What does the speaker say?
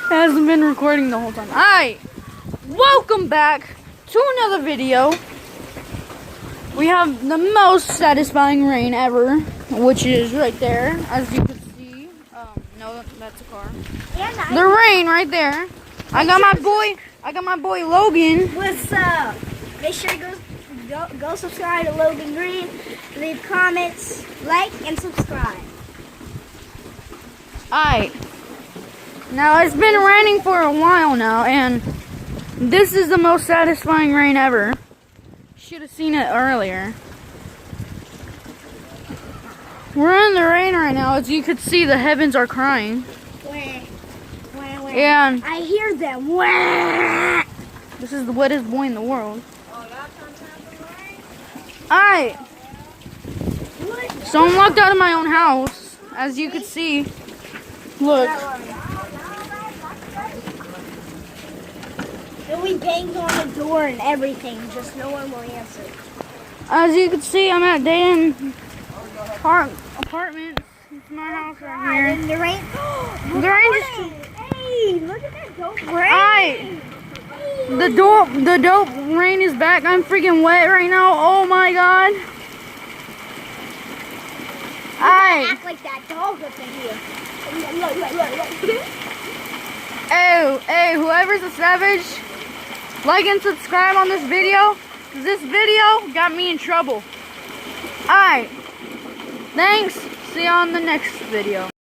hasn't been recording the whole time. Alright, welcome back to another video. We have the most satisfying rain ever, which is right there, as you can see. No, that's a car. The rain right there. I got my boy Logan. What's up? Make sure you go subscribe to Logan Green. Leave comments, like, and subscribe. Alright. Now, it's been raining for a while now, and this is the most satisfying rain ever. Should have seen it earlier. We're in the rain right now. As you can see, the heavens are crying. Wah, wah, wah. And I hear them. Wah. this is the wettest boy in the world. Alright. So I'm locked out of my own house. As you can see. Look. And we banged on the door and everything, just no one will answer. As you can see, I'm at Dayton Apartments. It's my house right here. And the rain. The rain just... Hey, look at that dope rain. Alright. The dope rain is back. I'm freaking wet right now. Oh my god. Alright. Act like that dog up in here. Hey, whoever's a savage, like and subscribe on this video. This video got me in trouble. Alright. Thanks. See you on the next video.